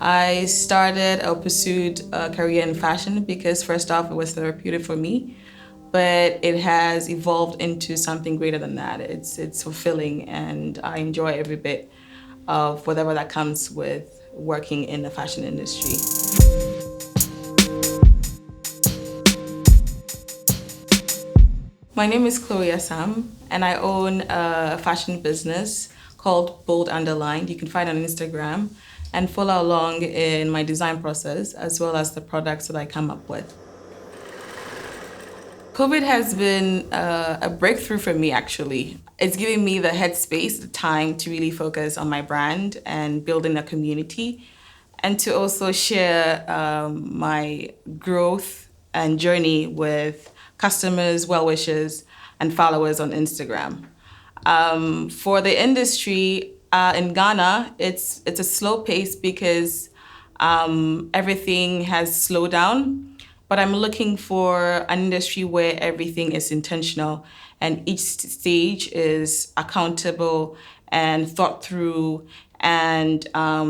I started or pursued a career in fashion because first off, it was therapeutic for me, but it has evolved into something greater than that. It's fulfilling and I enjoy every bit of whatever that comes with working in the fashion industry. My name is Chloe Assam, and I own a fashion business called Bold Underlined. You can find it on Instagram and follow along in my design process as well as the products that I come up with. COVID has been a breakthrough for me, actually. It's giving me the headspace, the time to really focus on my brand and building a community, and to also share my growth and journey with customers, well-wishers, and followers on Instagram. For the industry in Ghana, it's a slow pace because everything has slowed down. But I'm looking for an industry where everything is intentional and each stage is accountable and thought through and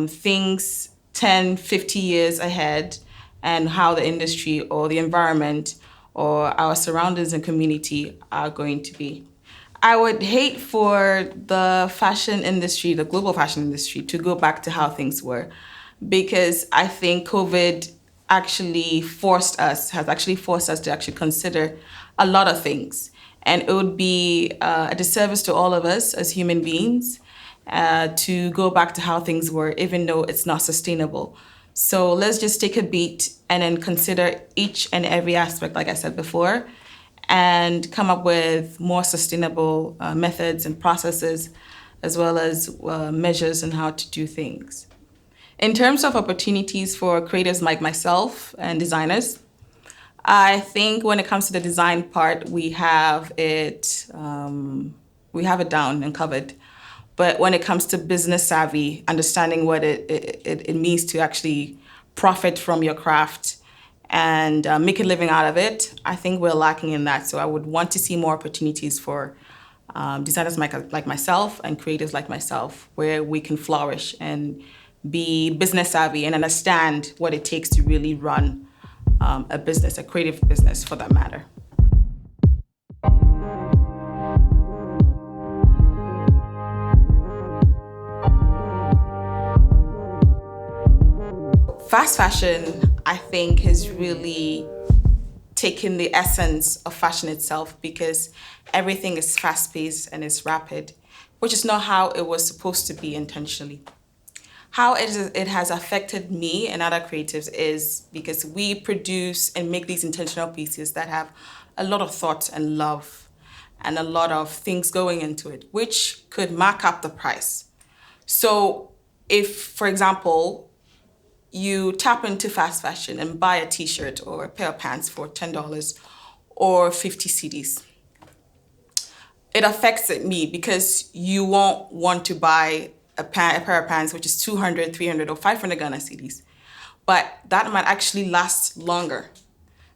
things 10, 50 years ahead and how the industry or the environment or our surroundings and community are going to be. I would hate for the fashion industry, the global fashion industry, to go back to how things were because I think COVID has actually forced us to actually consider a lot of things. And it would be a disservice to all of us as human beings to go back to how things were, even though it's not sustainable. So let's just take a beat and then consider each and every aspect, like I said before, and come up with more sustainable methods and processes, as well as measures on how to do things. In terms of opportunities for creatives like myself and designers, I think when it comes to the design part, we have it down and covered. But when it comes to business savvy, understanding what it means to actually profit from your craft and make a living out of it, I think we're lacking in that. So I would want to see more opportunities for designers like myself and creatives like myself, where we can flourish and be business savvy and understand what it takes to really run a business, a creative business for that matter. Fast fashion, I think, has really taken the essence of fashion itself because everything is fast-paced and it's rapid, which is not how it was supposed to be intentionally. How it has affected me and other creatives is because we produce and make these intentional pieces that have a lot of thought and love and a lot of things going into it, which could mark up the price. So if, for example, you tap into fast fashion and buy a t-shirt or a pair of pants for $10 or 50 cedis, it affects me because you won't want to buy a pair of pants which is 200, 300 or 500 Ghana cedis, but that might actually last longer.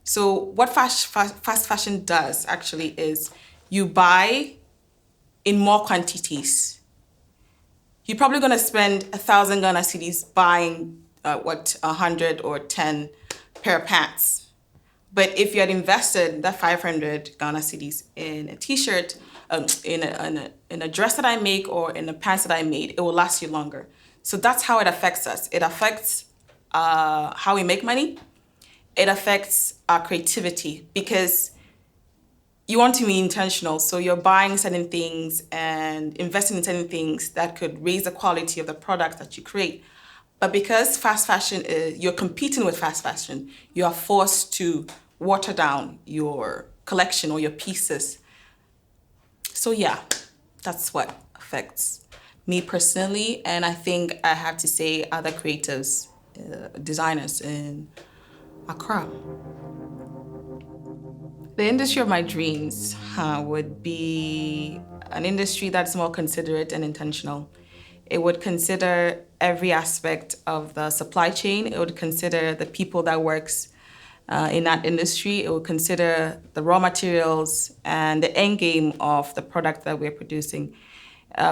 So what fast fashion does actually is you buy in more quantities. You're probably gonna spend 1,000 Ghana cedis buying 100 or 10 pair of pants. But if you had invested that 500 Ghana cedis in a t-shirt, in a dress that I make or in the pants that I made, it will last you longer. So that's how it affects us. It affects how we make money. It affects our creativity because you want to be intentional. So you're buying certain things and investing in certain things that could raise the quality of the product that you create. But because fast fashion you're competing with fast fashion, you are forced to water down your collection or your pieces. So yeah, that's what affects me personally, and I think I have to say other creatives, designers in Accra. The industry of my dreams would be an industry that's more considerate and intentional. It would consider every aspect of the supply chain. It would consider the people that works in that industry. It would consider the raw materials and the end game of the product that we're producing.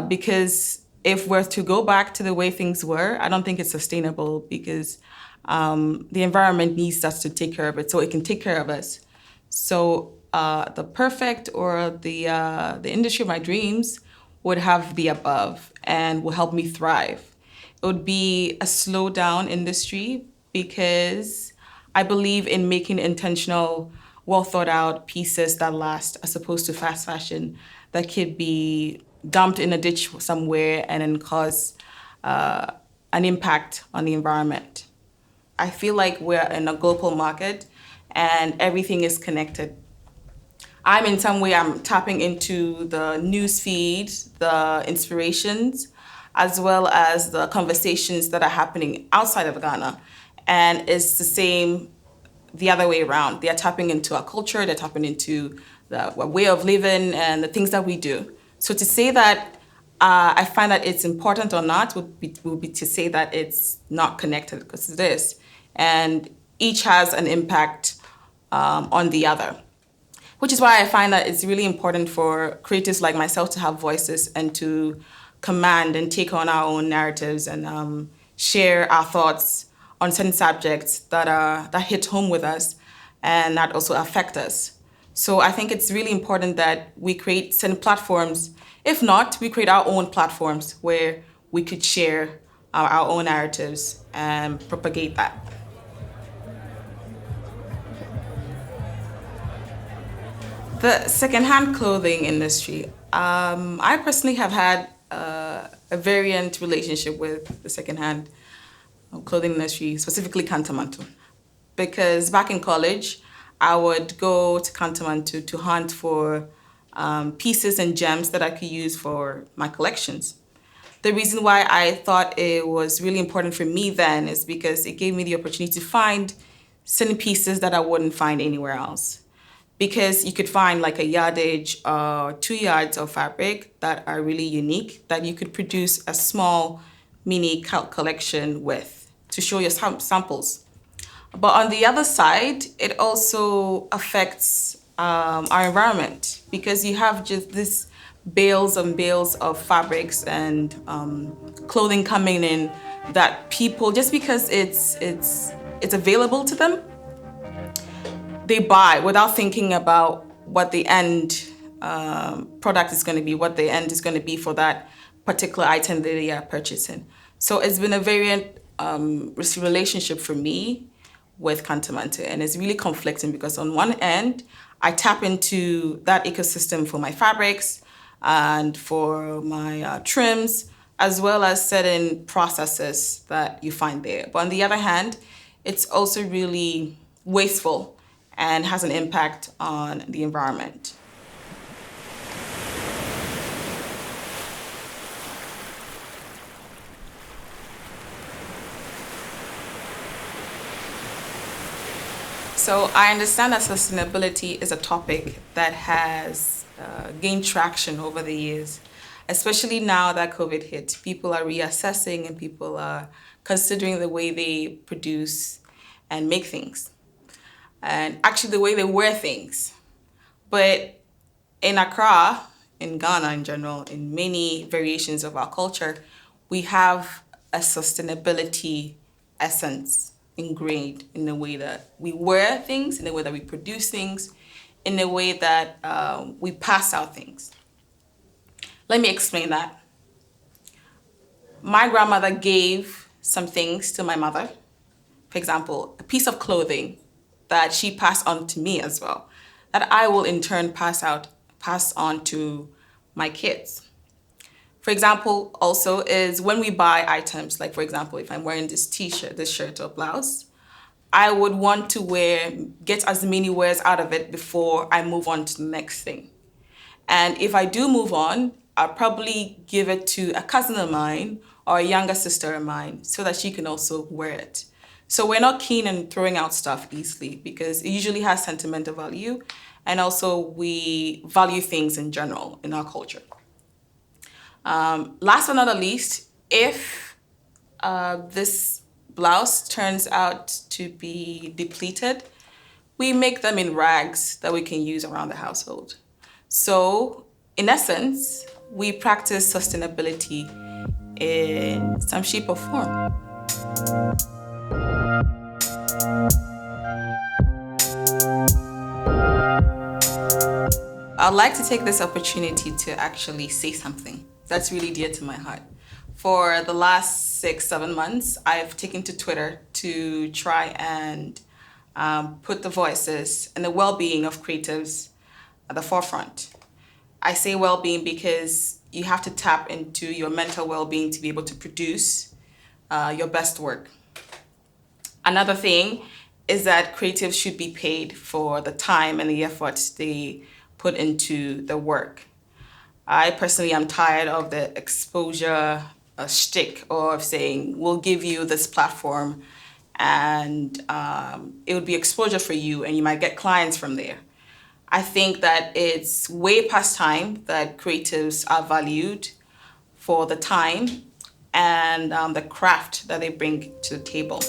Because if we're to go back to the way things were, I don't think it's sustainable because the environment needs us to take care of it so it can take care of us. So the perfect or the industry of my dreams would have the above and will help me thrive. It would be a slow down industry because I believe in making intentional, well thought out pieces that last as opposed to fast fashion that could be dumped in a ditch somewhere and then cause an impact on the environment. I feel like we're in a global market and everything is connected. I'm tapping into the news feed, the inspirations, as well as the conversations that are happening outside of Ghana. And it's the same the other way around. They are tapping into our culture, they're tapping into the way of living and the things that we do. So to say that I find that it's important or not would be to say that it's not connected, because it is. And each has an impact on the other. Which is why I find that it's really important for creators like myself to have voices and to command and take on our own narratives and share our thoughts on certain subjects that hit home with us and that also affect us. So I think it's really important that we create certain platforms. If not, we create our own platforms where we could share our own narratives and propagate that. The secondhand clothing industry. I personally have had a variant relationship with the secondhand clothing industry, specifically Kantamanto. Because back in college, I would go to Kantamanto to hunt for pieces and gems that I could use for my collections. The reason why I thought it was really important for me then is because it gave me the opportunity to find certain pieces that I wouldn't find anywhere else. Because you could find like a yardage or 2 yards of fabric that are really unique that you could produce a small mini collection with to show your samples. But on the other side, it also affects our environment because you have just this bales and bales of fabrics and clothing coming in that people, just because it's available to them, they buy without thinking about what the end product is going to be, what the end is going to be for that particular item that they are purchasing. So it's been a variant relationship for me with Kantamante, and it's really conflicting because on one end, I tap into that ecosystem for my fabrics and for my trims, as well as certain processes that you find there. But on the other hand, it's also really wasteful and has an impact on the environment. So I understand that sustainability is a topic that has gained traction over the years, especially now that COVID hit. People are reassessing and people are considering the way they produce and make things, and actually the way they wear things. But in Accra, in Ghana in general, in many variations of our culture, we have a sustainability essence ingrained in the way that we wear things, in the way that we produce things, in the way that we pass out things. Let me explain that. My grandmother gave some things to my mother. For example, a piece of clothing that she passed on to me as well, that I will in turn pass on to my kids. For example, also is when we buy items, like for example, if I'm wearing this t-shirt, this shirt or blouse, I would want to get as many wears out of it before I move on to the next thing. And if I do move on, I'll probably give it to a cousin of mine or a younger sister of mine so that she can also wear it. So we're not keen on throwing out stuff easily because it usually has sentimental value, and also we value things in general in our culture. Last but not least, if this blouse turns out to be depleted, we make them in rags that we can use around the household. So in essence, we practice sustainability in some shape or form. I'd like to take this opportunity to actually say something that's really dear to my heart. For the last 6-7 months, I've taken to Twitter to try and put the voices and the well-being of creatives at the forefront. I say well-being because you have to tap into your mental well-being to be able to produce your best work. Another thing is that creatives should be paid for the time and the effort they put into the work. I personally am tired of the exposure shtick or of saying, we'll give you this platform and it would be exposure for you and you might get clients from there. I think that it's way past time that creatives are valued for the time and the craft that they bring to the table.